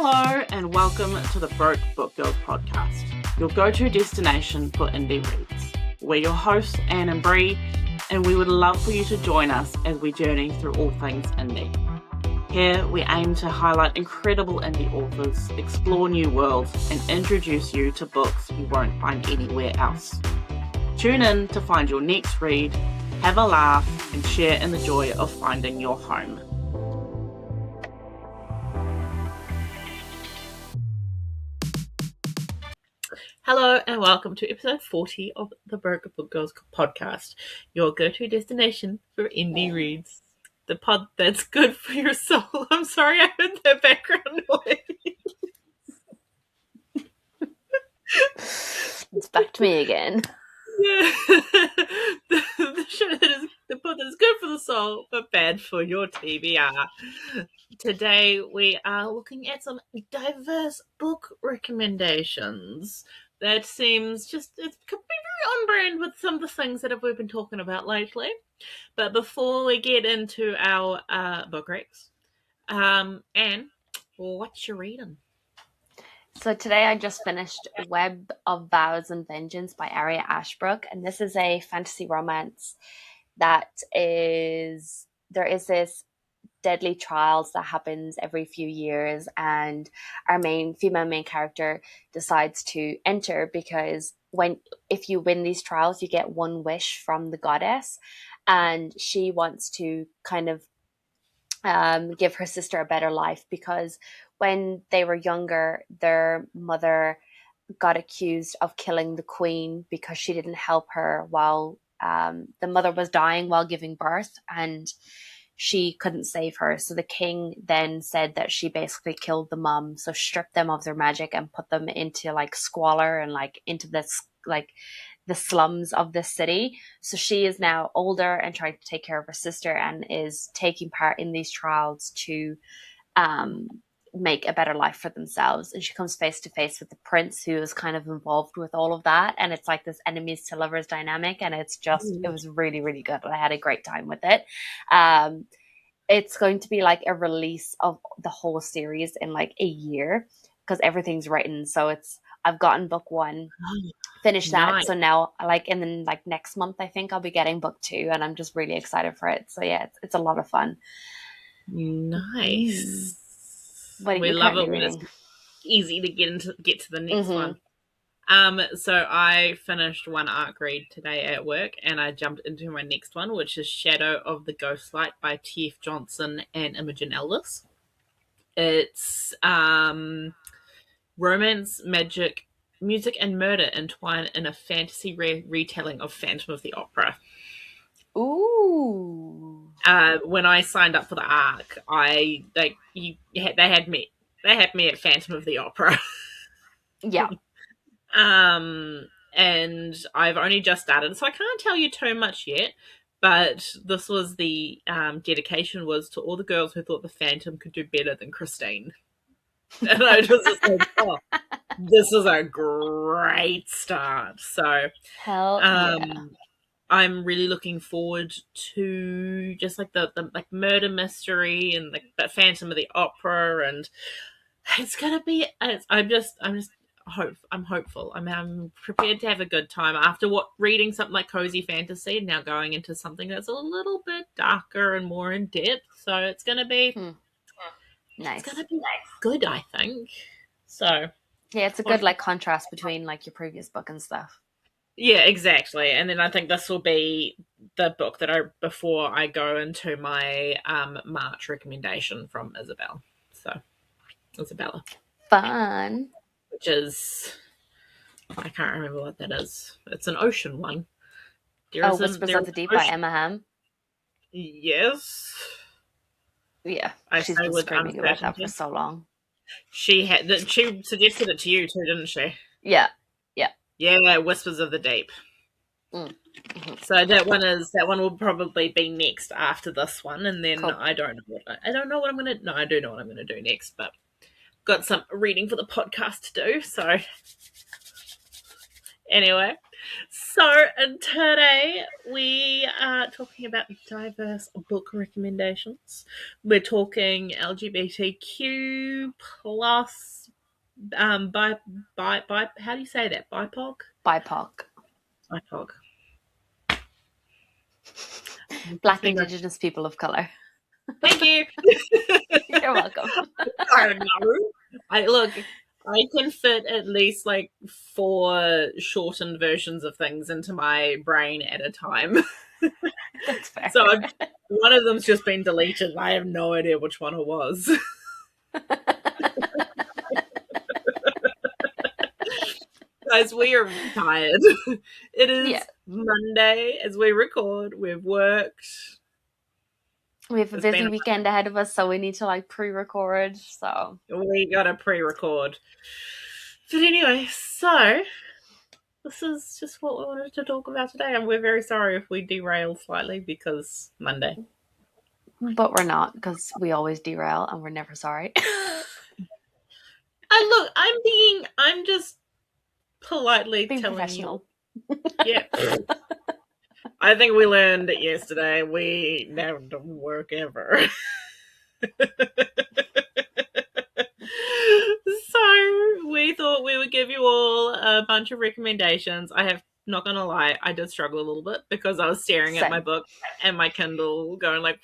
Hello and welcome to the Broke Book Girls podcast, your go-to destination for indie reads. We're your hosts, Anne and Bree, and we would love for you to join us as we journey through all things indie. Here we aim to highlight incredible indie authors, explore new worlds, and introduce you to books you won't find anywhere else. Tune in to find your next read, have a laugh, and share in the joy of finding your home. Hello and welcome to episode 40 of the Broke Book Girls podcast, your go-to destination for indie reads. The pod that's good for your soul. I'm sorry I heard that background noise. It's back to me again. Yeah. the show that is the pod that is good for the soul but bad for your TBR. Today we are looking at some diverse book recommendations. That seems it could be very on brand with some of the things that we've been talking about lately. But before we get into our book recs, Anne, what you reading? So today I just finished Web of Vows and Vengeance by Aria Ashbrook, and this is a fantasy romance there is this deadly trials that happens every few years, and our female main character decides to enter because if you win these trials you get one wish from the goddess, and she wants to kind of give her sister a better life because when they were younger their mother got accused of killing the queen because she didn't help her while the mother was dying while giving birth, and she couldn't save her. So the king then said that she basically killed the mom, so stripped them of their magic and put them into like squalor and like into this like the slums of the city. So she is now older and trying to take care of her sister and is taking part in these trials to make a better life for themselves. And she comes face to face with the prince who is kind of involved with all of that, and it's like this enemies to lovers dynamic, and it was really, really good. I had a great time with it. It's going to be like a release of the whole series in like a year because everything's written. So I've gotten book one, finished that. Nice. So now next month I think I'll be getting book two, and I'm just really excited for it. So yeah, it's a lot of fun. Nice. We love it when it's easy to get to the next one. So I finished one arc read today at work, and I jumped into my next one, which is Shadow of the Ghostlight by T.F. Johnson and Imogen Ellis. It's romance, magic, music, and murder entwined in a fantasy retelling of Phantom of the Opera. Ooh. When I signed up for the arc, they had me at Phantom of the Opera. Yeah. And I've only just started, so I can't tell you too much yet. But this was the dedication was to all the girls who thought the Phantom could do better than Christine. And I was just like, oh, this is a great start. So, hell yeah. I'm really looking forward to just like the like murder mystery and like the Phantom of the Opera, and it's gonna be. I'm hopeful. I'm prepared to have a good time after reading something like cozy fantasy, now going into something that's a little bit darker and more in depth. So it's gonna be nice. It's gonna be good, I think. So yeah, it's a good like contrast between like your previous book and stuff. Yeah, exactly. And then I think this will be the book that before I go into my March recommendation from Isabella. Fun. Which is, I can't remember what that is. It's an ocean one. Whispers of the Deep by Emma Hamm. Yes. Yeah, she's been screaming about that for so long. She suggested it to you too, didn't she? Yeah. Yeah, Whispers of the Deep. Mm-hmm. So that one will probably be next after this one, and then cool. I do know what I'm gonna do next, but got some reading for the podcast to do. So anyway, So, today we are talking about diverse book recommendations. We're talking LGBTQ plus, how do you say that? BIPOC? BIPOC. BIPOC. Black, Indigenous people of color. Thank you. You're welcome. I don't know. I can fit at least like 4 shortened versions of things into my brain at a time. That's fair. So one of them's just been deleted. I have no idea which one it was. Guys, we are tired. It is Monday as we record. We've worked. We have a busy weekend ahead of us, so we need to like pre-record. So we gotta pre-record. But anyway, so this is just what we wanted to talk about today, and we're very sorry if we derailed slightly because Monday. But we're not, because we always derail and we're never sorry. Look, I'm just politely being telling professional. You. Yeah. I think we learned it yesterday. We never don't work ever. So we thought we would give you all a bunch of recommendations. I have, not gonna lie, I did struggle a little bit because I was staring at my book and my Kindle going like,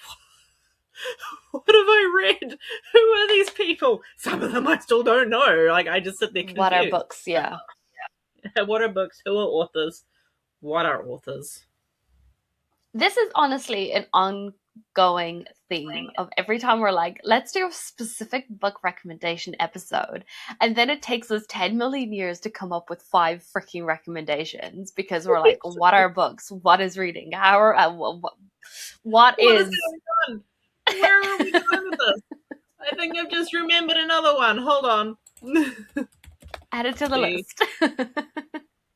what have I read? Who are these people? Some of them I still don't know. Like, I just sit there confused. What are books? Yeah. What are books? Who are authors? What are authors? This is honestly an ongoing theme of every time we're like, let's do a specific book recommendation episode. And then it takes us 10 million years to come up with 5 freaking recommendations because we're like, what are books? What is reading? How are, what is going on? Where are we going with this? I think I've just remembered another one. Hold on. Add it to the list.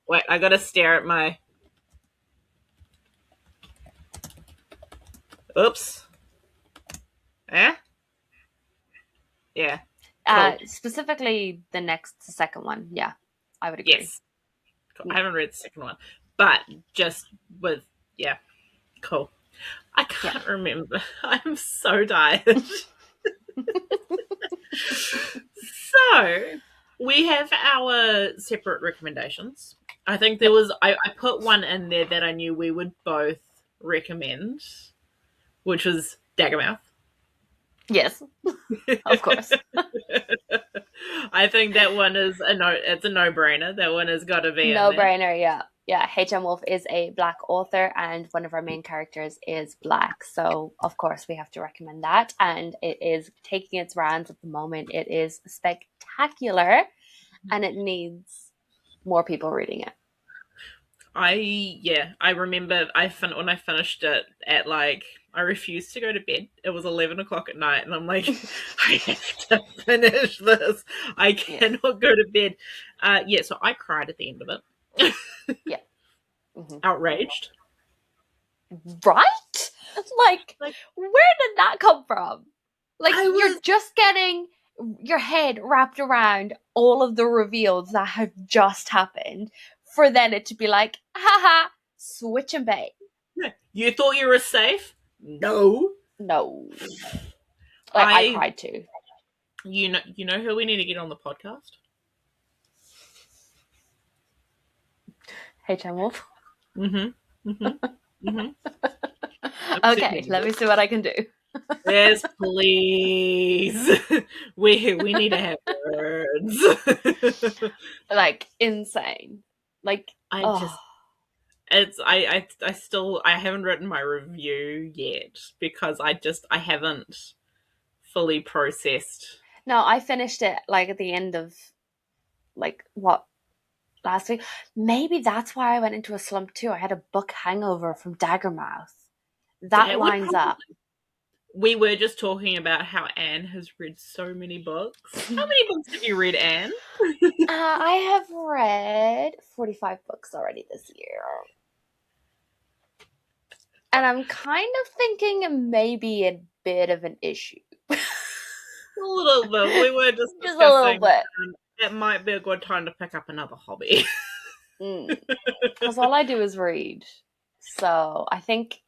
Wait, I gotta stare at my... Oops. Eh? Yeah. Cool. Specifically the second one. Yeah, I would agree. Yes. Cool. Yeah. I haven't read the second one. But just with... Yeah. Cool. I can't remember. I'm so tired. So, we have our separate recommendations. I think there was... I put one in there that I knew we would both recommend, which was Daggermouth. Yes, of course. I think that one is it's a no-brainer. That one has got to be no-brainer, yeah. Yeah, H.M. Wolf is a Black author and one of our main characters is Black. So, of course, we have to recommend that. And it is taking its rounds at the moment. It is spectacular and it needs more people reading it. I remember when I finished it at like, I refused to go to bed. It was 11 o'clock at night and I'm like, I have to finish this. I cannot go to bed. So I cried at the end of it. Yeah. Mm-hmm. Outraged. Right? Like, where did that come from? Like, you're just getting your head wrapped around all of the reveals that have just happened for then it to be like, haha, switch and bait. You thought you were safe? No. I cried too. You know who we need to get on the podcast? H.M. Wolf. Mm-hmm. Mm-hmm. Mm-hmm. Okay, let me see what I can do. Yes, please. We need to have words. Like, insane. Like, I haven't written my review yet because I haven't fully processed. No, I finished it like at the end of last week. Maybe that's why I went into a slump too. I had a book hangover from Daggermouth. That lines up. We were just talking about how Anne has read so many books. How many books have you read, Anne? I have read 45 books already this year. And I'm kind of thinking maybe a bit of an issue. A little bit. We were just a little bit. It might be a good time to pick up another hobby. Because all I do is read. So I think,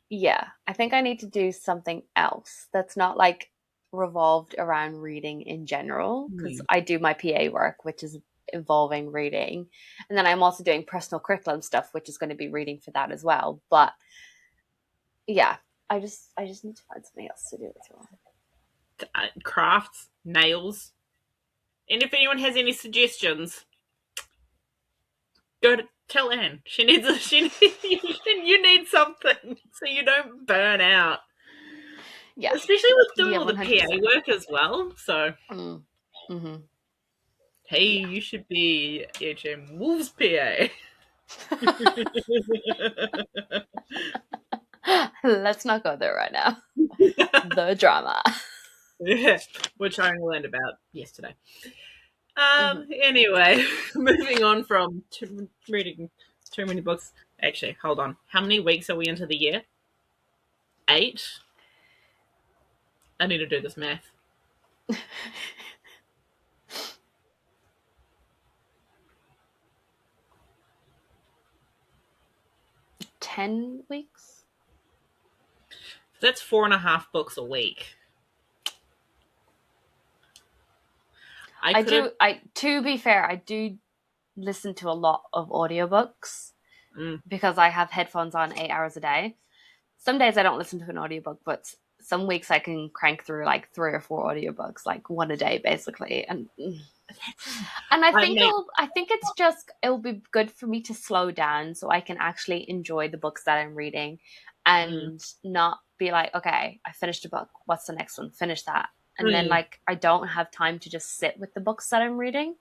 yeah, I think I need to do something else that's not like revolved around reading in general. Because Hmm. I do my PA work, which is involving reading. And then I'm also doing personal curriculum stuff, which is going to be reading for that as well. But yeah, I just need to find something else to do as well. Crafts, nails. And if anyone has any suggestions, go to tell Anne. You need something so you don't burn out. Yeah. Especially with doing Yeah, all the PA 100%. work as well. So Mm. Hmm. hey, Yeah. you should be HM Wolves PA. Let's not go there right now. The drama. Yeah, which I only learned about yesterday. Hmm. Anyway, moving on from reading too many books. Actually, hold on. How many weeks are we into the year? 8? I need to do this math. 10 weeks? That's 4.5 books a week. I I could have. do, to be fair, I do listen to a lot of audiobooks Mm, because I have headphones on 8 hours a day. Some days I don't listen to an audiobook, but some weeks I can crank through like 3 or 4 audiobooks, like one a day basically. And I mean, I think it'll be good for me to slow down so I can actually enjoy the books that I'm reading mm, and not be like, okay, I finished a book. What's the next one? Finish that. And then mm, like I don't have time to just sit with the books that I'm reading.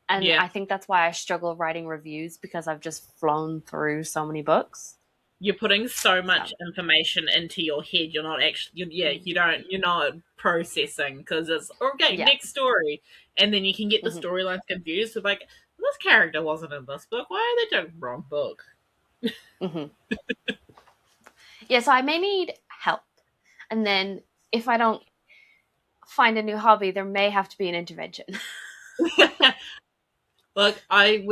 And yeah. I think that's why I struggle writing reviews because I've just flown through so many books. You're putting so much So, information into your head. You're not actually. mm, You're not processing because it's okay. yeah. Next story, and then you can get the Hmm. storylines confused with like this character wasn't in this book. Why are they doing the wrong book? Hmm. Yeah, so I may need help. And then if I don't find a new hobby, there may have to be an intervention. Look, I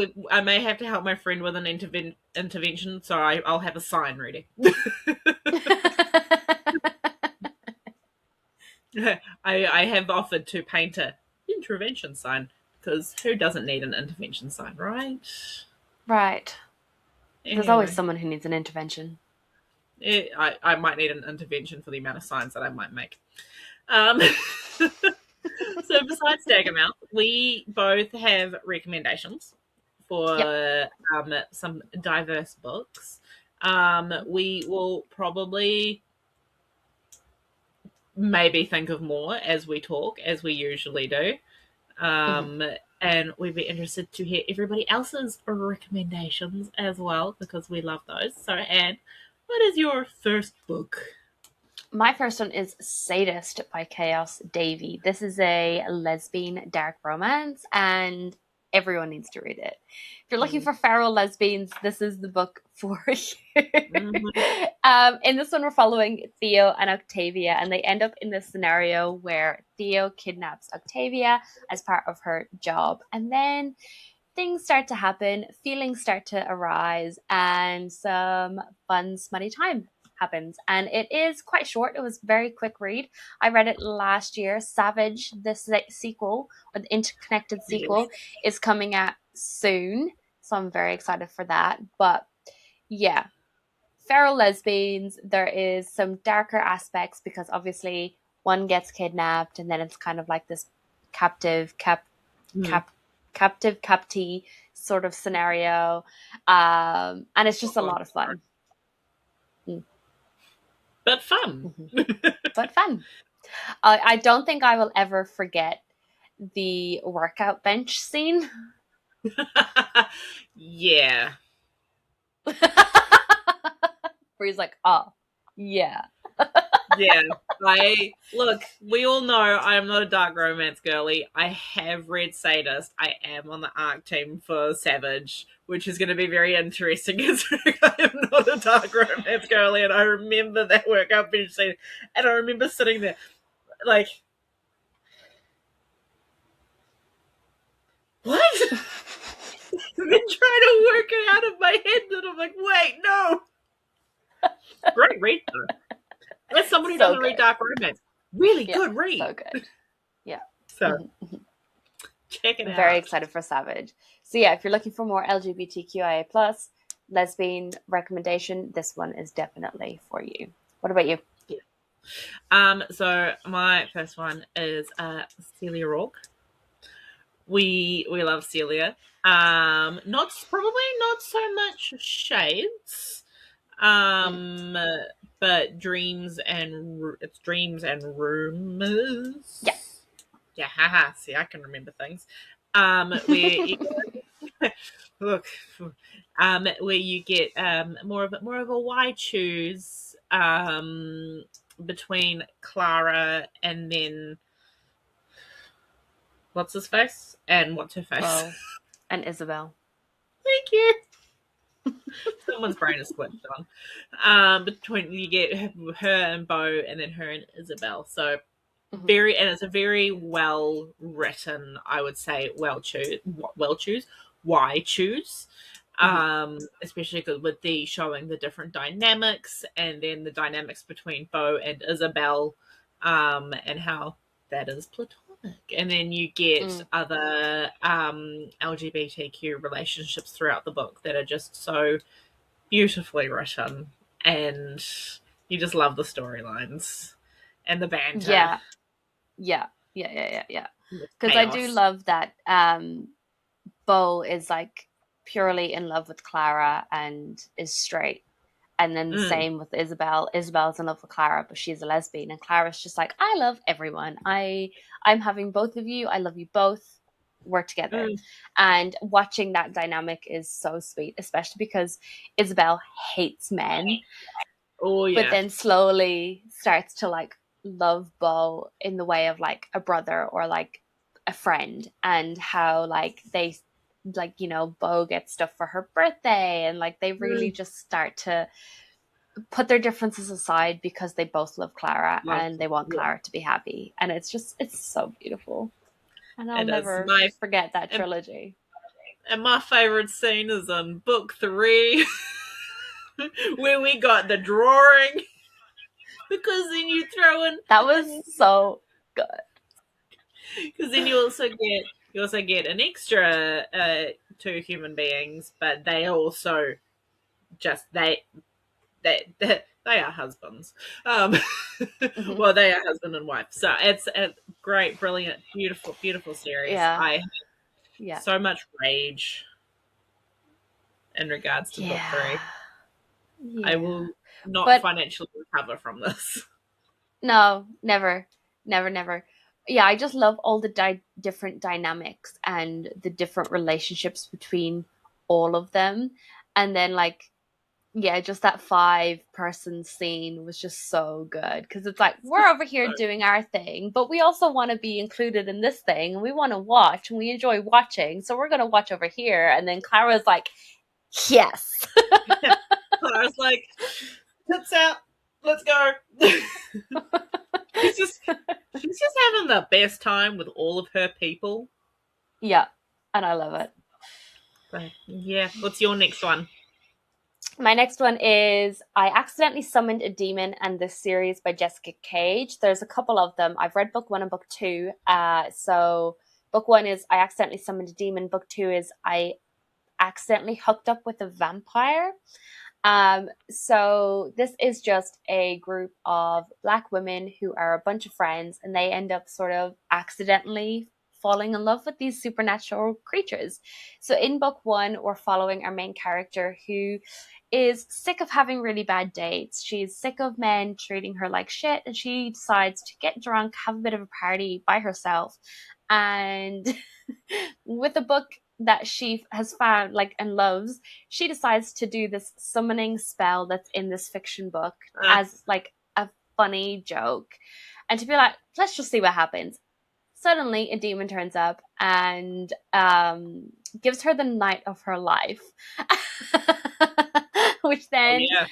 may have to help my friend with an intervention, so I'll have a sign ready. I have offered to paint a intervention sign because who doesn't need an intervention sign, right? Right. There's always Anyway, someone who needs an intervention. I might need an intervention for the amount of signs that I might make. Um, so besides Dagamouth, we both have recommendations Yep. for some diverse books. We will probably maybe think of more as we talk, as we usually do. Hmm. Um, and we'd be interested to hear everybody else's recommendations as well because we love those. So, Anne, what is your first book? My first one is Sadist by Chaos Davy. This is a lesbian dark romance, and everyone needs to read it. If you're looking Mm. for feral lesbians, this is the book for you. Mm-hmm. In this one, we're following Theo and Octavia, and they end up in this scenario where Theo kidnaps Octavia as part of her job. And then things start to happen, feelings start to arise, and some fun, smutty time happens. And it is quite short. It was a very quick read. I read it last year. Savage, this sequel, or the interconnected Yes. sequel, is coming out soon. So I'm very excited for that. But yeah, feral lesbians, there is some darker aspects because obviously one gets kidnapped and then it's kind of like this captive Mm. cap captive captee sort of scenario, and it's just a lot of fun. Mm. But fun. Hmm. But fun. I don't think I will ever forget the workout bench scene. Yeah. Where he's like, oh yeah. Yeah. I look, we all know I am not a dark romance girly. I have read Sadist. I am on the ARC team for Savage, which is going to be very interesting considering I am not a dark romance girly. And I remember that workout bench scene, and I remember sitting there like, what? I've been trying to work it out of my head, and I'm like, wait, no. Great read, though. As someone who So doesn't read good. dark romance, really Yeah, good read. so good. Yeah. So check it Very out. excited for Savage. So yeah, if you're looking for more LGBTQIA plus lesbian recommendation, this one is definitely for you. What about you? So my first one is Celia Rourke. We love Celia. Not probably not so much shades. But it's dreams and rumors. Yeah. Yeah, haha. See, I can remember things. Where you look, where you get more of a why choose between Clara and then what's his face and what's her face. Bo and Isabel. Thank you. Someone's brain is switched on. Between you get her and Bo, and then her and Isabel. So and it's a very well written, I would say, why choose, especially because with the showing the different dynamics, and then the dynamics between Bo and Isabel, and how that is platonic, and then you get other LGBTQ relationships throughout the book that are just so beautifully written, and you just love the storylines and the banter. Yeah. Because I do love that Bo is like purely in love with Clara and is straight. And then the same with Isabel. Isabel's in love with Clara, but she's a lesbian. And Clara's just like, I love everyone. I'm having both of you. I love you both. We're together. And watching that dynamic is so sweet, especially because Isabel hates men. Oh yeah. But then slowly starts to like love Bo in the way of like a brother or like a friend, and how like they like, you know, Bo gets stuff for her birthday, and like they really just start to put their differences aside because they both love Clara and they want Clara to be happy. And it's so beautiful. And I'll never forget that trilogy. And my favorite scene is in book 3 where we got the drawing, because then you throw in that was so good, because then you also get an extra 2 human beings, but they also just they are husbands. Well, they are husband and wife. So it's a great, brilliant, beautiful series. I have so much rage in regards to book 3. I will not financially recover from this. No, never. Yeah, I just love all the different dynamics and the different relationships between all of them. And then like, yeah, just that 5-person scene was just so good, because it's like, we're over here doing our thing, but we also want to be included in this thing, and we want to watch, and we enjoy watching, so we're going to watch over here. And then Clara's like, yes. Clara's like, tits out, let's go. She's just having the best time with all of her people. Yeah, and I love it. But, yeah, what's your next one? My next one is I Accidentally Summoned a Demon, and this series by Jessica Cage. There's a couple of them. I've read book 1 and book 2. So book 1 is I Accidentally Summoned a Demon. Book 2 is I Accidentally Hooked Up with a Vampire. So this is just a group of Black women who are a bunch of friends, and they end up sort of accidentally falling in love with these supernatural creatures. So in book 1, we're following our main character who is sick of having really bad dates. She's sick of men treating her like shit, and she decides to get drunk, have a bit of a party by herself. And with a book that she has found like and loves, she decides to do this summoning spell that's in this fiction book as like a funny joke, and to be like, let's just see what happens. Suddenly a demon turns up and gives her the night of her life which Oh, then yeah.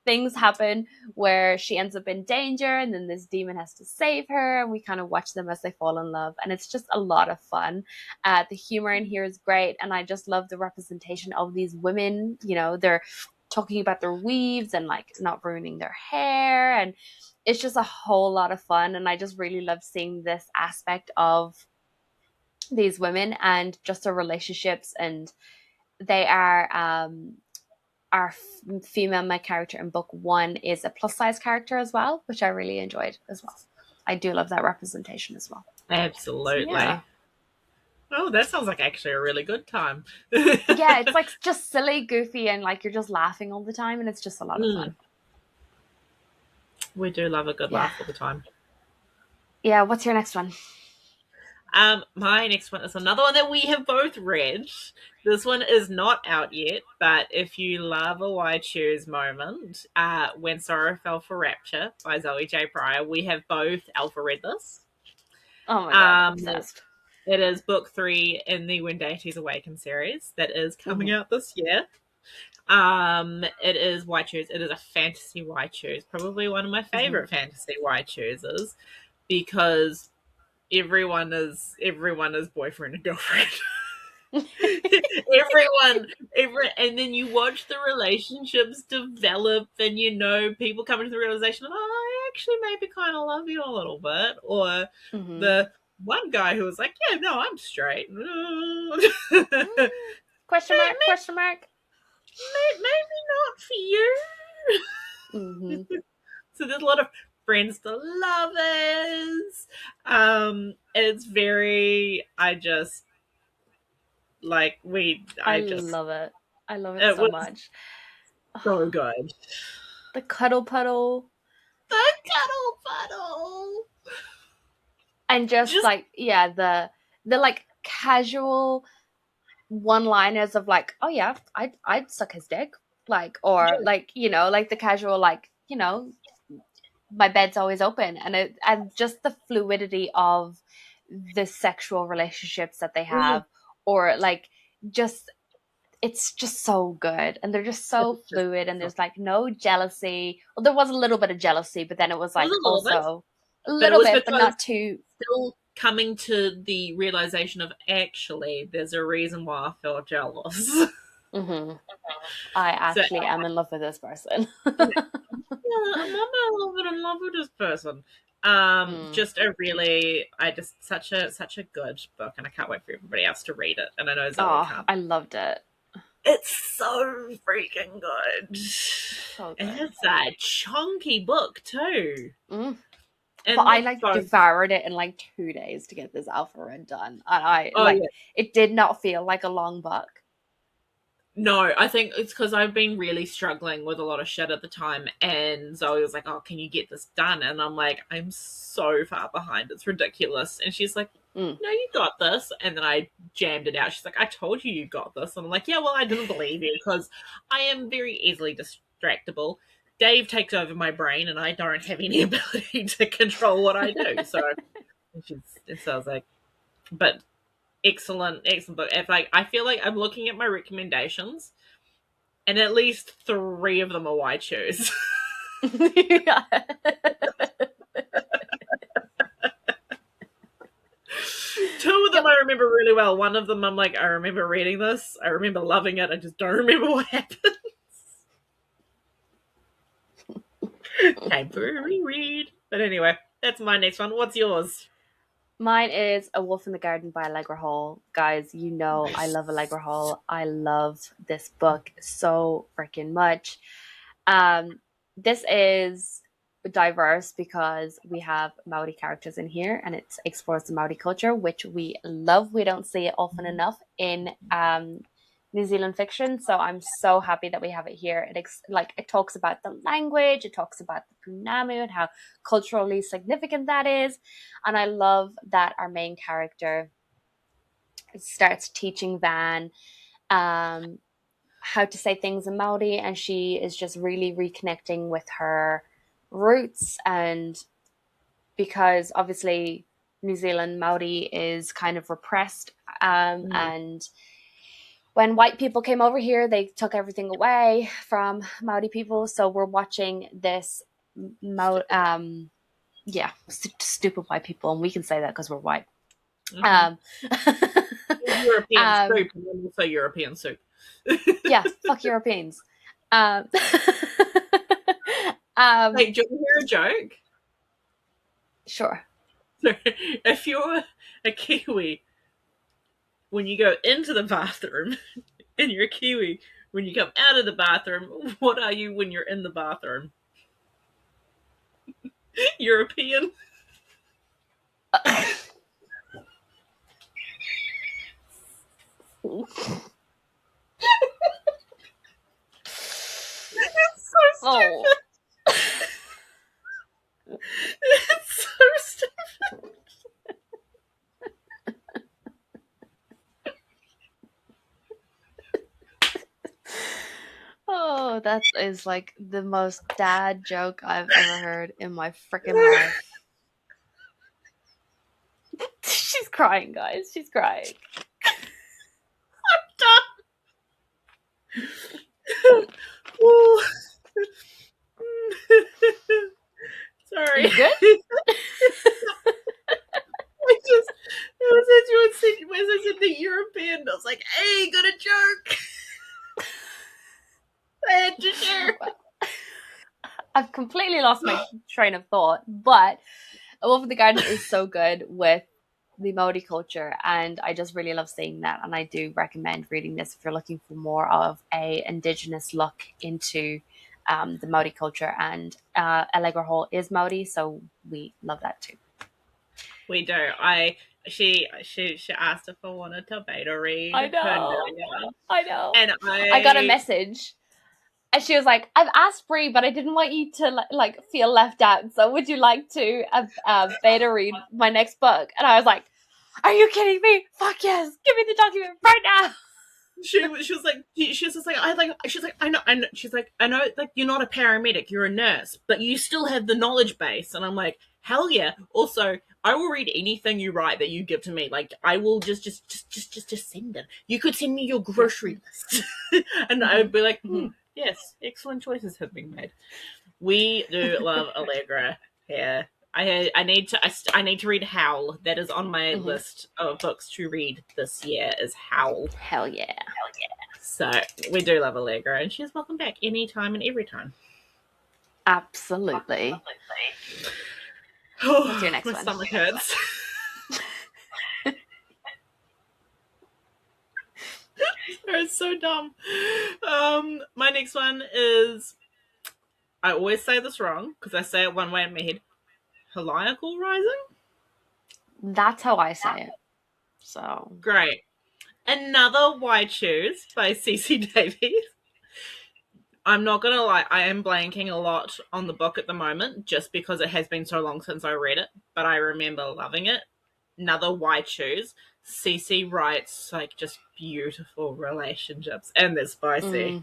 things happen where she ends up in danger, and then this demon has to save her, and we kind of watch them as they fall in love, and it's just a lot of fun. The humor in here is great, and I just love the representation of these women. You know, they're talking about their weaves and like not ruining their hair, and it's just a whole lot of fun, and I just really love seeing this aspect of these women and just their relationships. And they are our female main character in book one is a plus size character as well, which I really enjoyed as well. I do love that representation as well. Absolutely. So, yeah. Oh, that sounds like actually a really good time. Yeah, it's like just silly, goofy, and like you're just laughing all the time, and it's just a lot of fun. We do love a good laugh all the time. Yeah, what's your next one? My next one is another one that we have both read. This one is not out yet, but if you love a Why Choose moment, When Sorrow Fell for Rapture by Zoe J. Pryor, we have both alpha read this. Oh my god, obsessed. It is book 3 in the When Deities Awaken series that is coming out this year. It is Why Choose. It is a fantasy Why Choose, probably one of my favorite fantasy Why Chooses, because everyone is boyfriend and girlfriend. And then you watch the relationships develop, and you know people coming to the realization of, I actually maybe kind of love you a little bit, or the one guy who was like, yeah, no, I'm straight. Question mark? Question mark? Maybe not for you. So there's a lot of friends to lovers. It's very, I love it. I love it so much. So good. The cuddle puddle. And just like, yeah, the like casual one-liners of like, oh yeah, I'd suck his dick. Like, or like, you know, like the casual, like, you know, my bed's always open, and just the fluidity of the sexual relationships that they have, or like just it's just so good, and they're just so fluid, and there's like no jealousy. Well, there was a little bit of jealousy, but then it was like also a little bit, but not too. Still coming to the realization of, actually, there's a reason why I feel jealous. I actually am in love with this person. I'm in love with this person. Just a really, such a good book, and I can't wait for everybody else to read it. And I know Zoe can't. I loved it. It's so freaking good. So good. And it's a chunky book too. But I like devoured it in like 2 days to get this alpha read done. And it did not feel like a long book. No, I think it's because I've been really struggling with a lot of shit at the time, and Zoe was like, oh, can you get this done? And I'm like, I'm so far behind, it's ridiculous. And she's like, no, you got this. And then I jammed it out. She's like, I told you got this. And I'm like, yeah, well, I didn't believe you, because I am very easily distractible. Dave takes over my brain, and I don't have any ability to control what I do. So I was like, but excellent book. I feel like I'm looking at my recommendations, and at least 3 of them are Why Choose. Yeah. 2 of them I remember really well. One of them I'm like, I remember reading this. I remember loving it. I just don't remember what happens. Time for a reread. But anyway, that's my next one. What's yours? Mine is A Wolf in the Garden by Allegra Hall. Guys, you know I love Allegra Hall. I love this book so freaking much. This is diverse because we have Maori characters in here, and it explores the Maori culture, which we love. We don't see it often enough in New Zealand fiction, so I'm so happy that we have it here. It talks about the language, it talks about the punamu and how culturally significant that is, and I love that our main character starts teaching Van how to say things in Maori, and she is just really reconnecting with her roots. And because obviously New Zealand Maori is kind of repressed, and when white people came over here, they took everything away from Maori people. So we're watching this stupid white people, and we can say that because we're white. European soup, and also European soup. Yeah, fuck Europeans. Hey, do you want to hear a joke? Sure. So, if you're a Kiwi, when you go into the bathroom, and you're a Kiwi, when you come out of the bathroom, what are you when you're in the bathroom? European. It's so stupid. It's so stupid. Oh, that is like the most dad joke I've ever heard in my freaking life. She's crying, guys. She's crying. I'm done. Sorry. You good? As I said the European, I was like, hey, got a joke. I had to share. I've completely lost my train of thought, but A Wolf in the Garden is so good with the Maori culture, and I just really love seeing that, and I do recommend reading this if you're looking for more of a indigenous look into the Maori culture, and Allegra Hall is Maori, so we love that too. We do. She asked if I wanted to beta read. I know. And I got a message, and she was like, "I've asked Bree, but I didn't want you to like feel left out. So would you like to beta read my next book?" And I was like, "Are you kidding me? Fuck yes! Give me the document right now." She was just like, I know. She's like, I know, like, you're not a paramedic, you're a nurse, but you still have the knowledge base. And I'm like, hell yeah. Also, I will read anything you write that you give to me. Like, I will just send it. You could send me your grocery list, and I would be like, yes, excellent choices have been made. We do love Allegra here. I need to read Howl. That is on my list of books to read this year. Is Howl. Hell yeah. So we do love Allegra, and she's welcome back anytime and every time. Absolutely. What's your next my one? stomach hurts. It's so dumb. My next one is, I always say this wrong because I say it one way in my head. Heliacal Rising? That's how I say it. So great. Another Why Choose by CC Davies. I'm not gonna lie, I am blanking a lot on the book at the moment just because it has been so long since I read it, but I remember loving it. Another Why Choose. CC writes like just beautiful relationships, and they're spicy.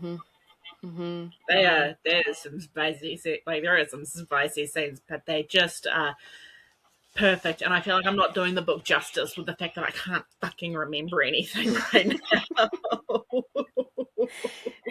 There's some spicy, like there are some spicy scenes, but they just are perfect. And I feel like I'm not doing the book justice with the fact that I can't fucking remember anything right now.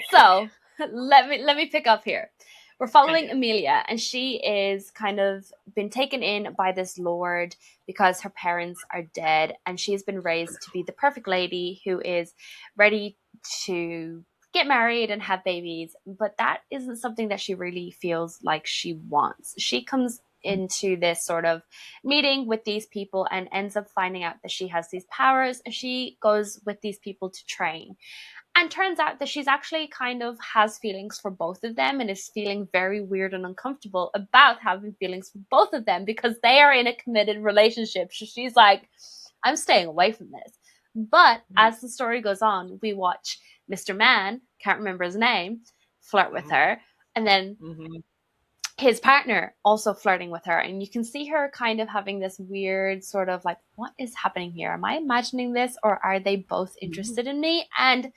So let me pick up here. We're following Amelia, and she is kind of been taken in by this lord because her parents are dead, and she's been raised to be the perfect lady who is ready to get married and have babies, but that isn't something that she really feels like she wants. She comes into this sort of meeting with these people and ends up finding out that she has these powers, and she goes with these people to train. And turns out that she's actually kind of has feelings for both of them and is feeling very weird and uncomfortable about having feelings for both of them because they are in a committed relationship. So she's like, I'm staying away from this. But as the story goes on, we watch Mr. Man, can't remember his name, flirt with her. And then his partner also flirting with her. And you can see her kind of having this weird sort of like, what is happening here? Am I imagining this, or are they both interested in me? And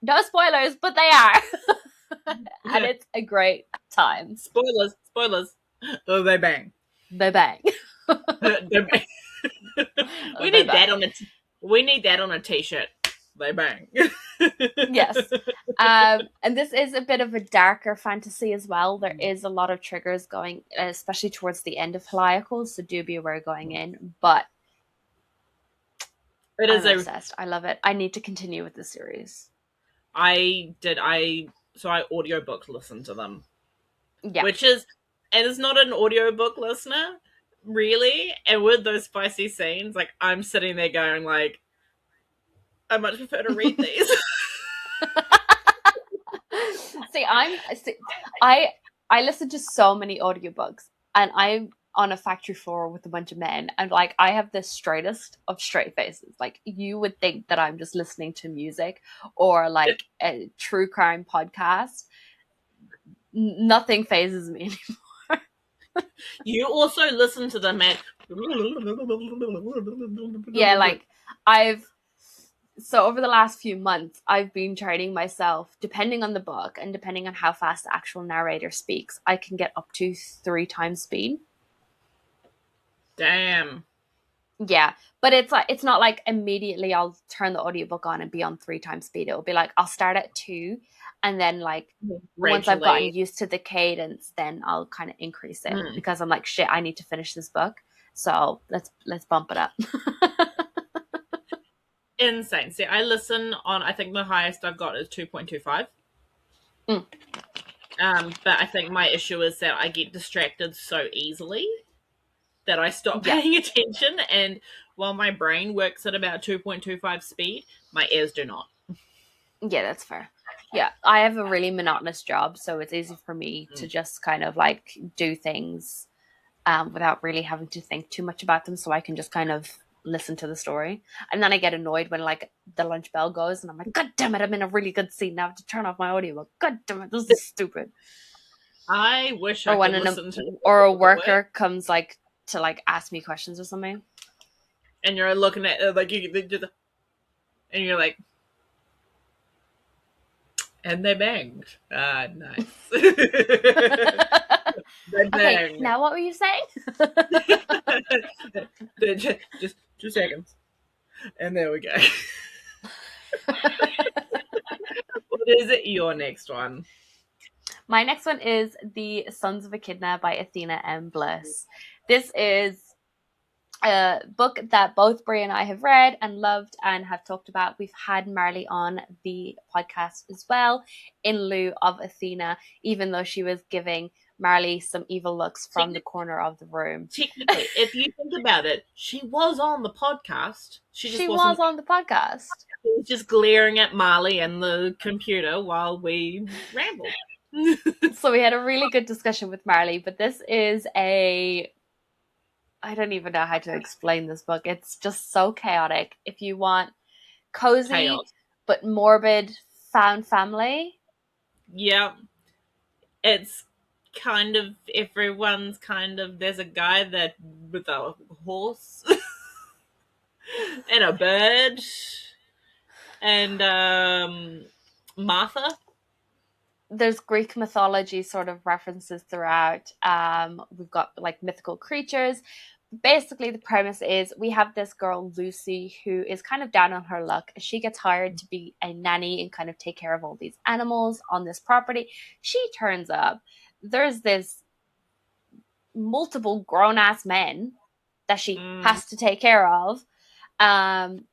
no spoilers, but they are. And it's a great time. Spoilers. Oh, they bang. They bang. We need that on a t-shirt. they bang. Yes. And this is a bit of a darker fantasy as well. There is a lot of triggers going, especially towards the end of Heliacals, so do be aware going in. But I'm obsessed. I love it. I need to continue with the series. I audiobook listened to them. Yeah. Which is, and it's not an audiobook listener, really. And with those spicy scenes, like, I'm sitting there going, like, I much prefer to read these. I listen to so many audiobooks, and I'm on a factory floor with a bunch of men, and like I have the straightest of straight faces. Like you would think that I'm just listening to music or like a true crime podcast. Nothing phases me anymore. You also listen to them at yeah, like so over the last few months, I've been training myself, depending on the book and depending on how fast the actual narrator speaks, I can get up to 3 times speed. Damn. Yeah, but it's not like immediately I'll turn the audiobook on and be on 3 times speed. It'll be like I'll start at 2, and then like once I've gotten used to the cadence, then I'll kind of increase it because I'm like, shit, I need to finish this book. So let's bump it up. Insane. See, I listen on, I think the highest I've got is 2.25. But I think my issue is that I get distracted so easily that I stop paying attention, and while my brain works at about 2.25 speed, my ears do not. Yeah, that's fair. Yeah, I have a really monotonous job, so it's easy for me to just kind of like do things without really having to think too much about them, so I can just kind of listen to the story. And then I get annoyed when like the lunch bell goes and I'm like, god damn it, I'm in a really good scene now, I have to turn off my audiobook. God damn it, this is stupid. I wish I could listen to or a worker comes like to like ask me questions or something, and you're looking at like and you're like, and they banged. Nice. They banged. Okay, now what were you saying? just 2 seconds, and there we go. What is it? Your next one? My next one is The Sons of Echidna by Athena M. Bliss. This is a book that both Bree and I have read and loved and have talked about. We've had Marley on the podcast as well in lieu of Athena, even though she was giving Marley some evil looks from the corner of the room. Technically, if you think about it, she was on the podcast. She was on the podcast. She was just glaring at Marley and the computer while we rambled. So we had a really good discussion with Marley, but this is I don't even know how to explain this book. It's just so chaotic. If you want cozy but morbid found family. Yeah. It's kind of everyone's kind of, there's a guy that with a horse and a bird and Martha. There's Greek mythology sort of references throughout. We've got like mythical creatures. Basically, the premise is we have this girl, Lucy, who is kind of down on her luck. She gets hired to be a nanny and kind of take care of all these animals on this property. She turns up. There's this multiple grown-ass men that she has to take care of. And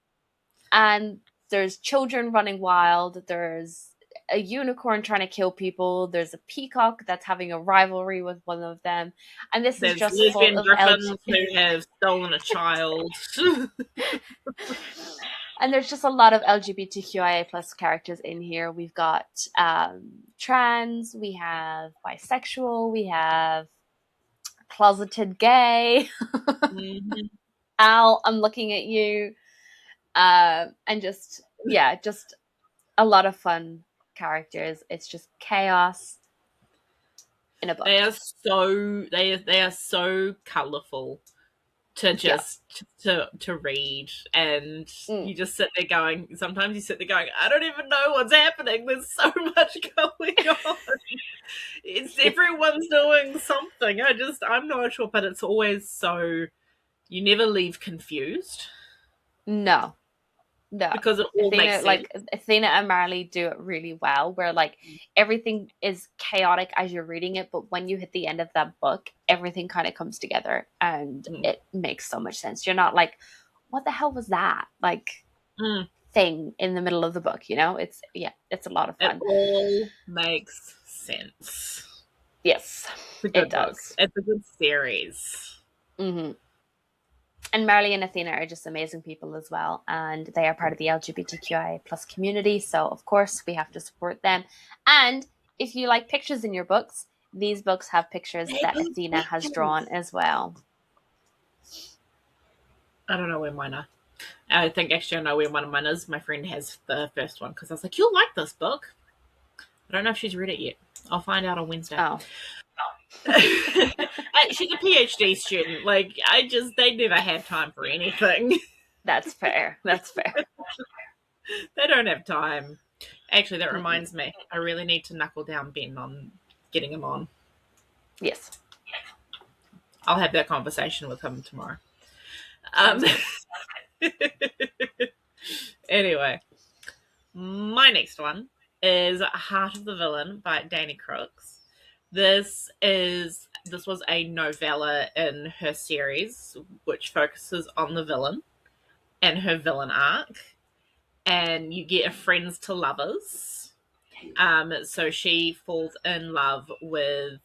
there's children running wild. There's a unicorn trying to kill people. There's a peacock that's having a rivalry with one of them, and this is just full of griffins who have stolen a child. And there's just a lot of LGBTQIA plus characters in here. We've got trans, we have bisexual, we have closeted gay. Al, I'm looking at you, and just a lot of fun characters. It's just chaos in a book. They are so colourful to just to read, and you just sit there going, sometimes you sit there going, I don't even know what's happening, there's so much going on. It's everyone's doing something. I'm not sure, but it's always so, you never leave confused. No. No, because it all makes sense. Like Athena and Marley do it really well, where like everything is chaotic as you're reading it, but when you hit the end of that book, everything kind of comes together and it makes so much sense. You're not like, what the hell was that? Like thing in the middle of the book, you know? It's a lot of fun. It all makes sense. Yes, it does. It's a good series. Mm-hmm. And Marley and Athena are just amazing people as well. And they are part of the LGBTQI plus community. So, of course, we have to support them. And if you like pictures in your books, these books have pictures that Athena has drawn as well. I don't know where mine are. I think actually I know where one of mine is. My friend has the first one because I was like, you'll like this book. I don't know if she's read it yet. I'll find out on Wednesday. Oh. She's a PhD student. Like, they never have time for anything. That's fair. They don't have time. Actually, that reminds me. I really need to knuckle down Ben on getting him on. Yes. I'll have that conversation with him tomorrow. Anyway, my next one is Heart of the Villain by Danny Crooks. This was a novella in her series which focuses on the villain and her villain arc, and you get a friends to lovers. So she falls in love with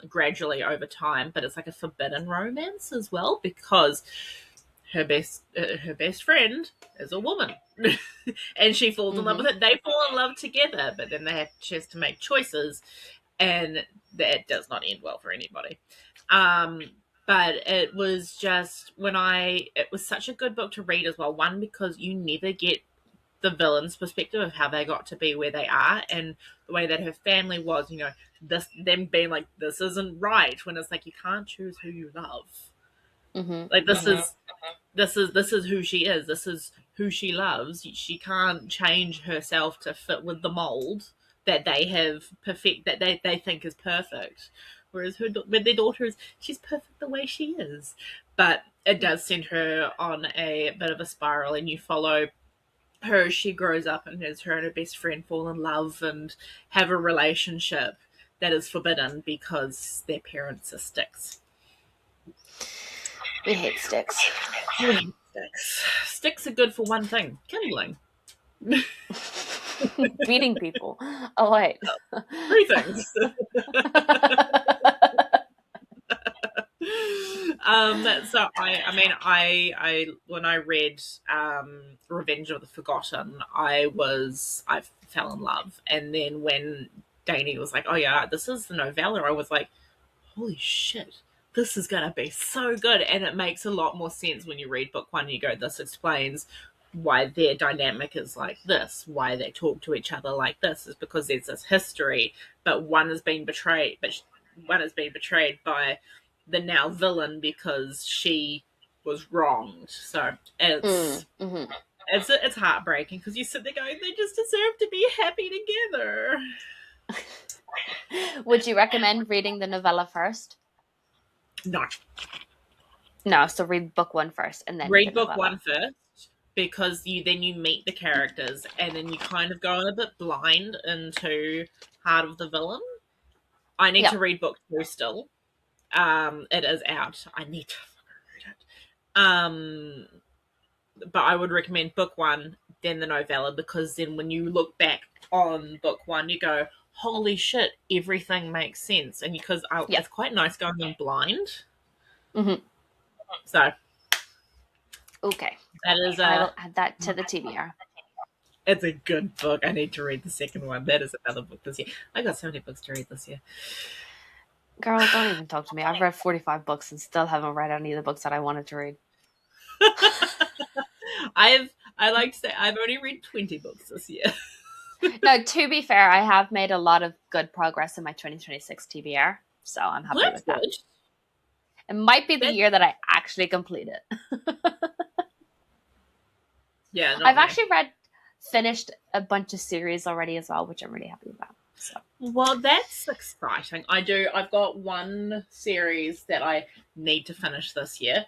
gradually over time, but it's like a forbidden romance as well because her best friend is a woman. And she falls in love with it. They fall in love together, but then she has to make choices, and that does not end well for anybody. But it was just it was such a good book to read as well. One, because you never get the villain's perspective of how they got to be where they are, and the way that her family was, them being like, this isn't right, when it's like, you can't choose who you love. Like, this is who she is. This is who she loves. She can't change herself to fit with the mold that they have that they think is perfect. Whereas their daughter she's perfect the way she is. But it does send her on a bit of a spiral, and you follow her as she grows up, and as her and her best friend fall in love and have a relationship that is forbidden because their parents are sticks. We hate sticks. Sticks are good for one thing: kindling. Beating people. Oh, wait. 3 things. So I when I read Revenge of the Forgotten, I fell in love, and then when Danny was like, oh yeah, this is the novella, I was like, holy shit, this is gonna be so good. And it makes a lot more sense when you read book 1 and you go, this explains why their dynamic is like this, why they talk to each other like this, is because there's this history, but one has been betrayed by the now villain because she was wronged. So it's heartbreaking because you sit there going, they just deserve to be happy together. Would you recommend reading the novella first? No, so read book 1 first and then read book 1 first, because you meet the characters and then you kind of go a bit blind into Heart of the Villain. I need to read book 2 still. It is out. I need to read it. But I would recommend book 1, then the novella, because then when you look back on book 1, you go, holy shit, everything makes sense. And because it's quite nice going in blind. So. Okay. That is I will add that to the TBR. It's a good book. I need to read the second one. That is another book this year. I got so many books to read this year. Girl, don't even talk to me. I've read 45 books and still haven't read any of the books that I wanted to read. I like to say I've only read 20 books this year. No, to be fair, I have made a lot of good progress in my 2026 TBR, so I'm happy with that. Good. It might be the year that I actually complete it. Yeah, I've actually finished a bunch of series already as well, which I'm really happy about. So. Well, that's exciting. I've got one series that I need to finish this year.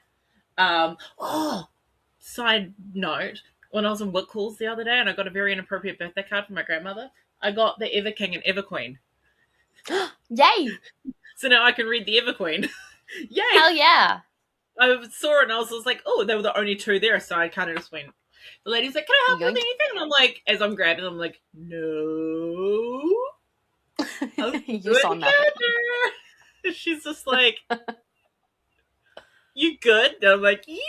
Side note, when I was in Wick Calls the other day and I got a very inappropriate birthday card from my grandmother, I got the Ever King and Ever Queen. Yay! So now I can read the Ever Queen. Yay! Hell yeah! I saw it and I was just like, oh, they were the only two there, so I kind of just went. The lady's like, can I help you with Yoink. anything? And I'm like, as I'm grabbing them, I'm like, no. You saw nothing. She's just like, you good? And I'm like, yep.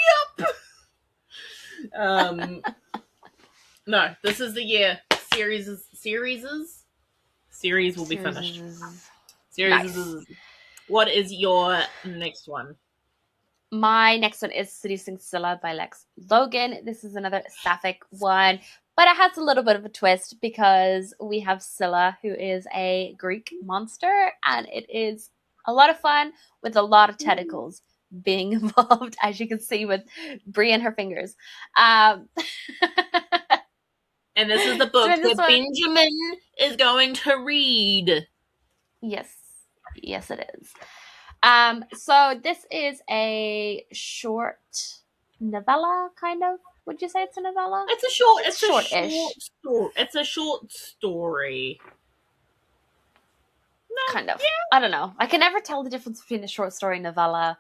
No, this is the year. Series will be finished. Series. Nice. What is your next one? My next one is Seducing Scylla by Lex Logan. This is another sapphic one, but it has a little bit of a twist because we have Scylla, who is a Greek monster, and it is a lot of fun with a lot of tentacles being involved, as you can see with Bree and her fingers. And this is the book So that Benjamin is going to read. Yes, it is. So this is a short novella, kind of. Would you say it's a novella? It's a short. It's a short-ish. It's a short story. No, Kind of. Yeah. I don't know. I can never tell the difference between a short story, novella,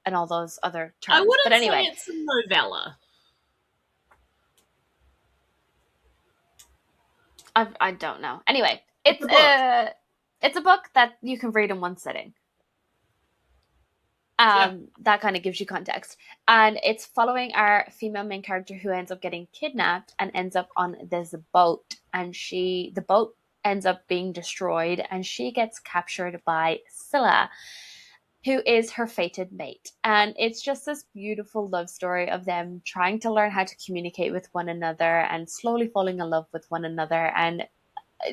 and all those other terms. I wouldn't but anyway, say it's a novella. I don't know. Anyway, it's a book that you can read in one sitting. That kind of gives you context. And it's following our female main character who ends up getting kidnapped and ends up on this boat. And the boat ends up being destroyed and she gets captured by Scylla, who is her fated mate. And it's just this beautiful love story of them trying to learn how to communicate with one another and slowly falling in love with one another. And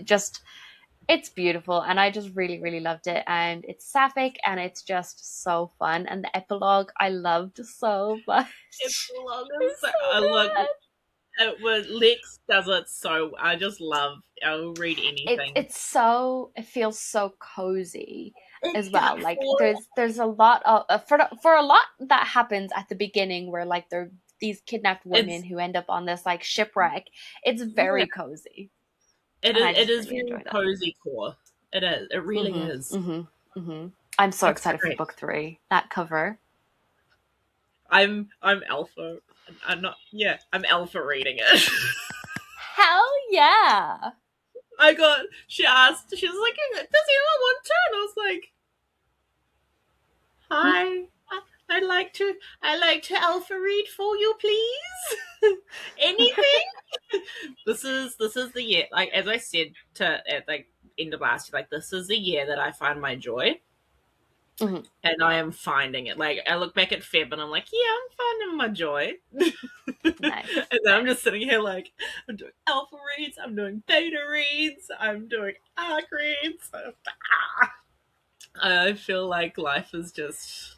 just... it's beautiful, and I just really, really loved it. And it's sapphic, and it's just so fun. And the epilogue, I loved so much. Lex does it so. I just love. I'll read anything. It feels so cozy as well. Like there's a lot of for a lot that happens at the beginning where like they're these kidnapped women who end up on this like shipwreck. It's very cozy. It is very cozy core. It is. It really is. I'm so excited for book 3. That cover. I'm alpha. I'm not. Yeah, I'm alpha reading it. Hell yeah! She asked. She was like, "Does anyone want to?" And I was like, "Hi, I like to alpha read for you, please. Anything." This is the year. Like as I said at like end of last year, like this is the year that I find my joy. And I am finding it. Like I look back at Feb and I'm like, yeah, I'm finding my joy. Nice. And then I'm just sitting here like, I'm doing alpha reads, I'm doing beta reads, I'm doing arc reads. I feel like life is just...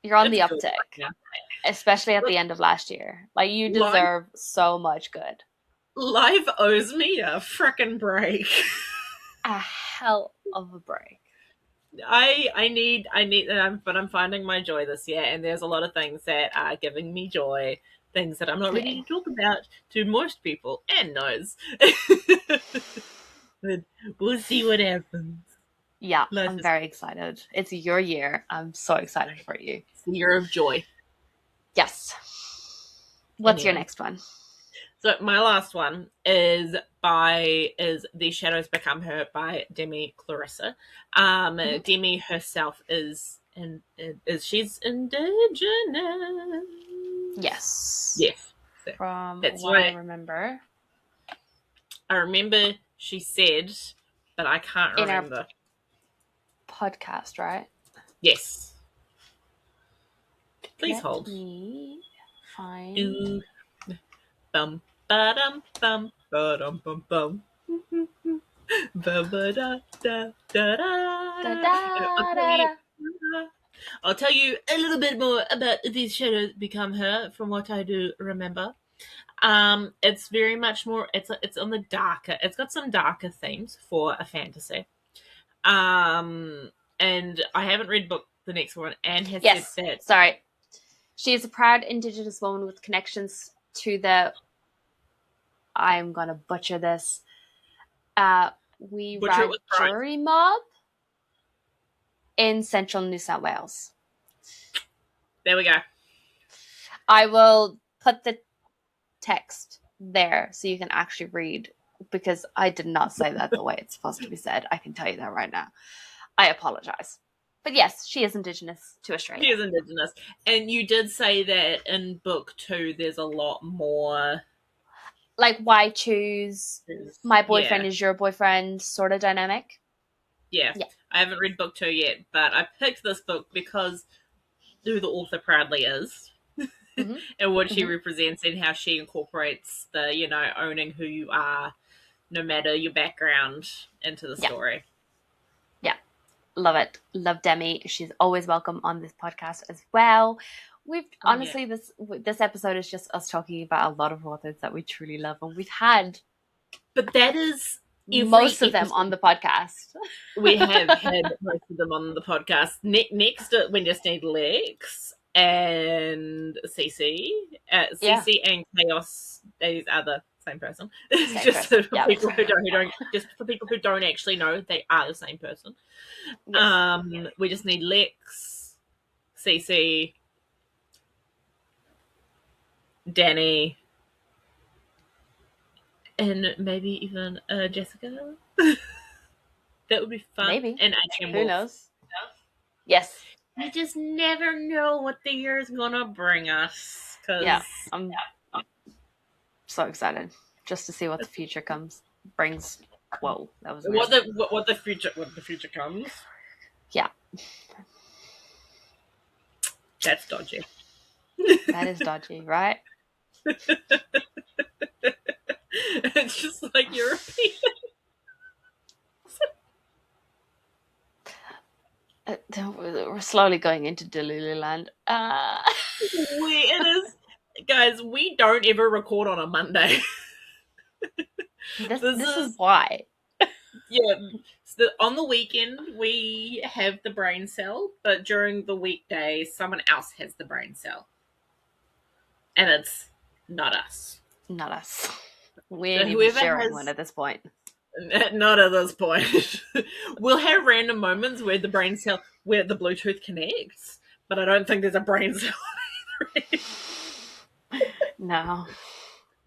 You're on the uptick, especially at the end of last year. Like you deserve so much good. Life owes me a frickin' break. A hell of a break. I need, but I'm finding my joy this year, and there's a lot of things that are giving me joy, things that I'm not ready to talk about to most people, and knows. But we'll see what happens. Yeah, I'm very excited. It's your year. I'm so excited for you. It's the year of joy. Yes. What's your next one? So my last one is The Shadows Become Her by Demi Clarissa. Demi herself is she's Indigenous. Yes. Yes. From what I remember. I remember she said, but I can't remember. In our podcast, right? Yes. Please Let hold. Me find. Bum ba-dum bum ba-dum bum bum. I'll tell you a little bit more about These Shadows Become Her from what I do remember. It's very much more. It's on the darker. It's got some darker themes for a fantasy. And I haven't read the next one. Anne has said that. Sorry. She is a proud Indigenous woman with connections to the, I'm gonna butcher this, Butcher it with pride. Jury mob in central New South Wales. There we go. I will put the text there so you can actually read, because I did not say that the way it's supposed to be said. I can tell you that right now. I apologize. But yes, she is Indigenous to Australia. She is Indigenous. And you did say that in book 2 there's a lot more... Like, why choose my boyfriend is your boyfriend sort of dynamic. Yeah. I haven't read book 2 yet, but I picked this book because who the author proudly is. Mm-hmm. And what she represents and how she incorporates the, you know, owning who you are, no matter your background, into the story. Yeah. Love it. Love Demi. She's always welcome on this podcast as well. We've honestly, this episode is just us talking about a lot of authors that we truly love, and we've had, but that is most of them on the podcast. We have had most of them on the podcast. Next, we just need Lex and Cece. Cece and Chaos. These are the same person. Just for people who don't, just for people who don't actually know, they are the same person. Yes. We just need Lex, Cece, Danny, and maybe even Jessica. That would be fun. Maybe. And who knows? Yes. You just never know what the year is gonna bring us. I'm so excited just to see what the future brings. Whoa, that was weird. What the future comes. Yeah. That's dodgy. That is dodgy, right? It's just like European. We're slowly going into Delulu land. It is, guys. We don't ever record on a Monday. This is why. Yeah, so on the weekend we have the brain cell, but during the weekdays someone else has the brain cell, and it's not us. Not us. We ain't even sharing one at this point. Not at this point. We'll have random moments where the brain cell, where the Bluetooth connects, but I don't think there's a brain cell. No.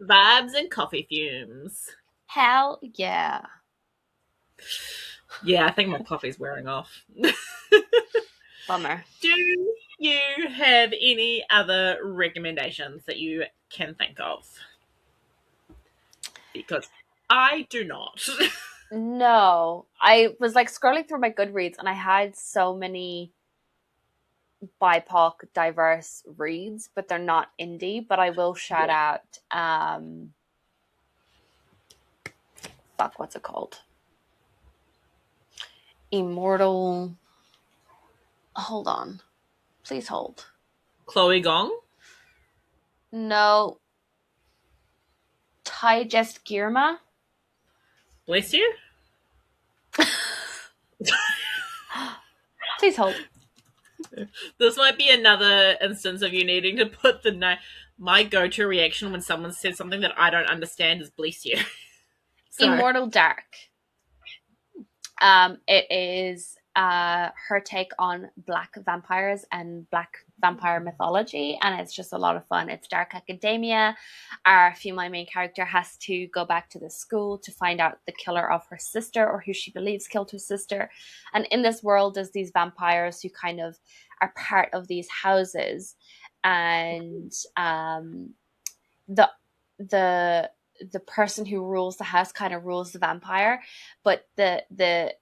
Vibes and coffee fumes. Hell yeah. Yeah, I think my coffee's wearing off. Bummer. Do you have any other recommendations that you can think of? Because I do not. No. I was like scrolling through my Goodreads and I had so many BIPOC diverse reads, but they're not indie. But I will shout out what's it called? Immortal. Hold on. Please hold. Chloe Gong? No. Tai Jest Girma. Bless you. Please hold. This might be another instance of you needing to put the name. My go-to reaction when someone says something that I don't understand is bless you. Immortal Dark. It is her take on Black vampires and Black vampire mythology, and it's just a lot of fun. It's dark academia. Our female main character has to go back to the school to find out the killer of her sister, or who she believes killed her sister. And in this world, there's these vampires who kind of are part of these houses, and the person who rules the house kind of rules the vampire. But the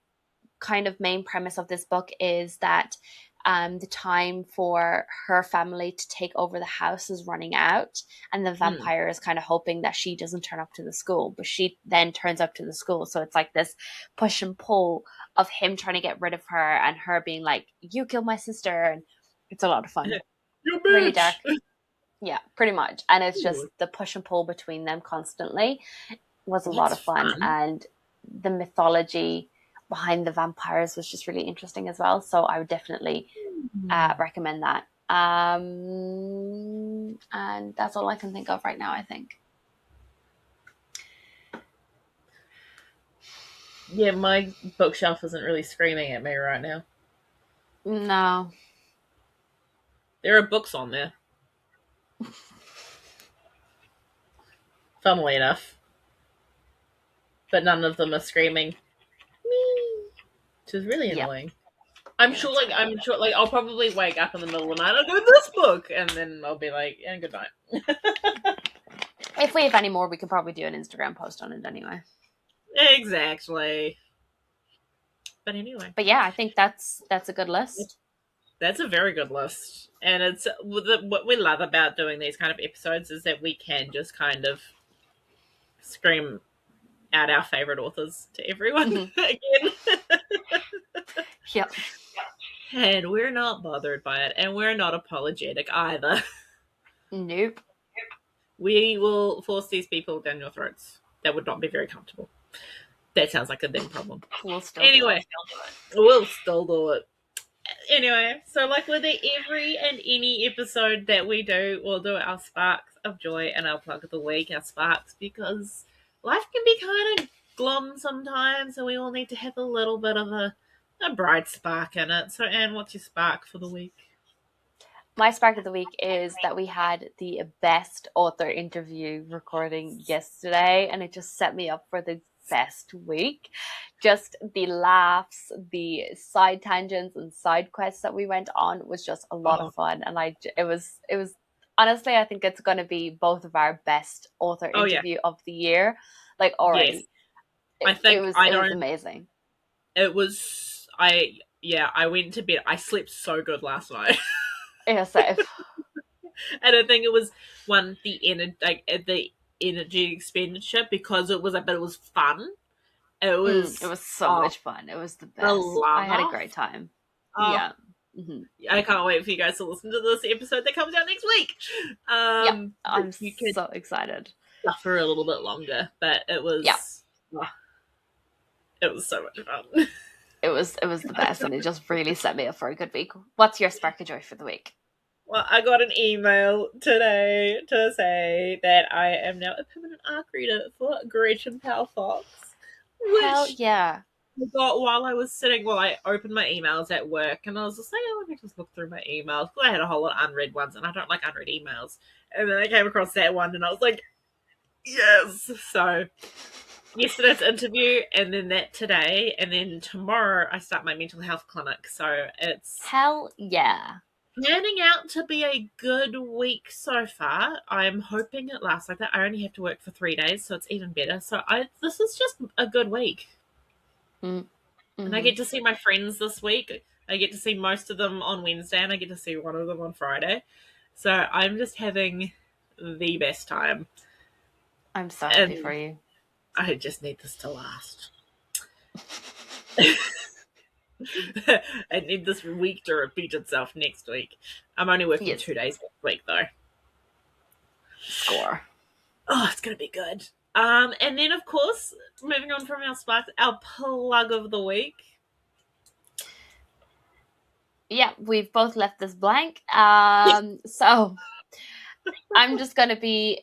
kind of main premise of this book is that the time for her family to take over the house is running out, and the vampire is kind of hoping that she doesn't turn up to the school, but she then turns up to the school. So it's like this push and pull of him trying to get rid of her and her being like, you killed my sister. And it's a lot of fun. Really dark. Yeah, pretty much. And it's just the push and pull between them constantly was a lot of fun. And the mythology behind the vampires was just really interesting as well. So I would definitely recommend that. And that's all I can think of right now, I think. Yeah, my bookshelf isn't really screaming at me right now. No. There are books on there. Funnily enough. But none of them are screaming, me, which is really annoying. I'm sure, I'll probably wake up in the middle of the night, I'll go, this book! And then I'll be like, yeah, good night. If we have any more, we could probably do an Instagram post on it anyway. Exactly. But anyway. But yeah, I think that's a good list. That's a very good list. And it's what we love about doing these kind of episodes is that we can just kind of scream out our favorite authors to everyone again. Yep. And we're not bothered by it, and we're not apologetic either. Nope. We will force these people down your throats. That would not be very comfortable. That sounds like a big problem. We'll still we'll still do it. Anyway, so like with every and any episode that we do, we'll do our sparks of joy and our plug of the week, our sparks, because life can be kind of glum sometimes, and we all need to have a little bit of a bright spark in it. So, Anne, what's your spark for the week? My spark of the week is that we had the best author interview recording yesterday, and it just set me up for the best week. Just the laughs, the side tangents and side quests that we went on was just a lot of fun, and it was honestly, I think it's going to be both of our best author interview of the year, like already. Yes. It was amazing. It was. I went to bed. I slept so good last night. Yeah, safe. And I think it was the energy expenditure because it was fun. It was so much fun. It was the best. I had a great time. Yeah. Mm-hmm. I can't wait for you guys to listen to this episode that comes out next week. I'm so excited. For a little bit longer, but it was it was so much fun. It was the best, and it just really set me up for a good week. What's your spark of joy for the week? Well, I got an email today to say that I am now a permanent ARC reader for Gretchen Fox. Hell yeah. I got while I was sitting, I opened my emails at work, and I was just like, let me just look through my emails. I had a whole lot of unread ones, and I don't like unread emails. And then I came across that one, and I was like, yes! So, yesterday's interview, and then that today, and then tomorrow I start my mental health clinic. So it's hell yeah, planning out to be a good week so far. I'm hoping it lasts like that. I only have to work for 3 days, so it's even better. So this is just a good week. Mm-hmm. And I get to see my friends this week. I get to see most of them on Wednesday, and I get to see one of them on Friday. So I'm just having the best time. I'm so happy for you. I just need this to last. I need this week to repeat itself next week. I'm only working 2 days next week, though. Score. Oh, it's going to be good. And then, of course, moving on from our sparks, our plug of the week. Yeah, we've both left this blank. So I'm just going to be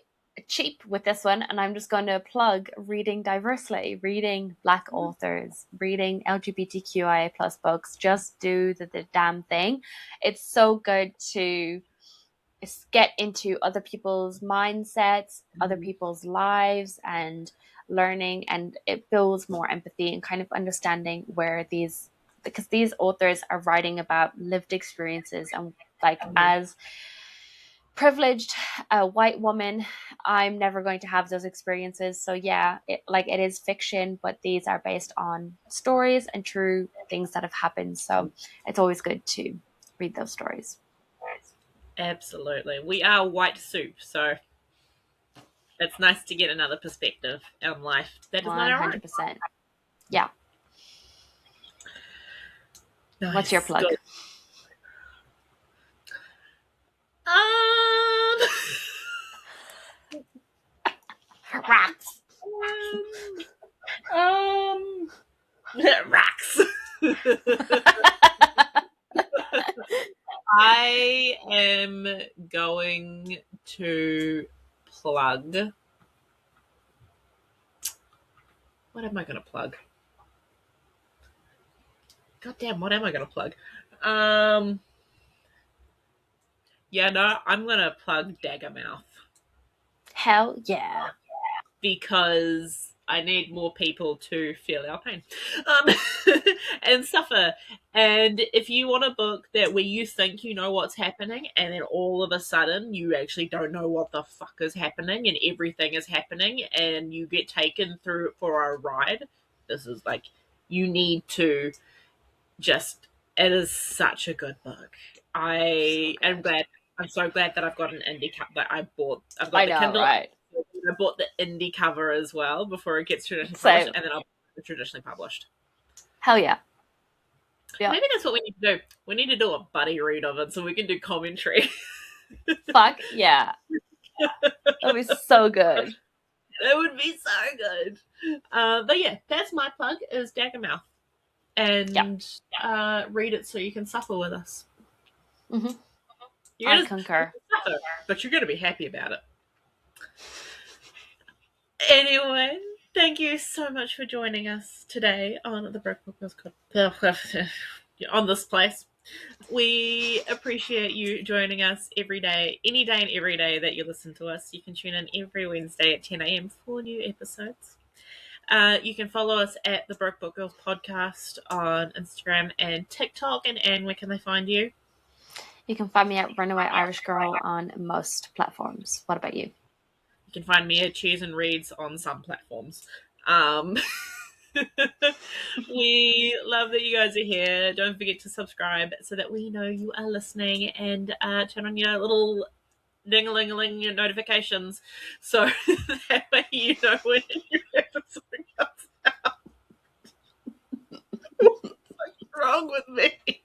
cheap with this one, and I'm just going to plug reading diversely, reading Black authors, reading LGBTQIA plus books. Just do the damn thing. It's so good to get into other people's mindsets, other people's lives, and learning, and it builds more empathy and kind of understanding because these authors are writing about lived experiences, and as privileged white woman, I'm never going to have those experiences. So yeah, it is fiction, but these are based on stories and true things that have happened. So it's always good to read those stories. Absolutely. We are white soup, so it's nice to get another perspective on life that is not our own. 100%. Yeah. Nice. What's your plug? Good. Rats. Rats. I am going to plug. What am I going to plug? God damn, what am I going to plug? Yeah, no, I'm going to plug Daggermouth. Hell yeah. Because I need more people to feel our pain and suffer. And if you want a book that where you think you know what's happening and then all of a sudden you actually don't know what the fuck is happening and everything is happening and you get taken through for a ride, this is like, you need to just, it is such a good book. I'm so glad that I've got an indie cup that I bought. I've got the Kindle. Right? I bought the indie cover as well before it gets traditionally published, and then I'll buy the traditionally published. Hell yeah. Yep. Maybe that's what we need to do. We need to do a buddy read of it so we can do commentary. Fuck yeah. That'd be so good. That would be so good. But yeah, that's my plug, is Daggermouth. And read it so you can suffer with us. Mm-hmm. I concur. Suffer, but you're going to be happy about it. Anyway, thank you so much for joining us today on the Broke Book on this place. We appreciate you joining us every day, any day and every day that you listen to us. You can tune in every Wednesday at 10 a.m. for new episodes. You can follow us at the Broke Book Girls podcast on Instagram and TikTok. And Anne, where can they find you? You can find me at Runaway Irish Girl on most platforms. What about you? You can find me at Cheers and Reads on some platforms. We love that you guys are here. Don't forget to subscribe so that we know you are listening, and turn on your little ding-a-ling-a-ling your notifications so that way you know when your episode comes out. What's wrong with me?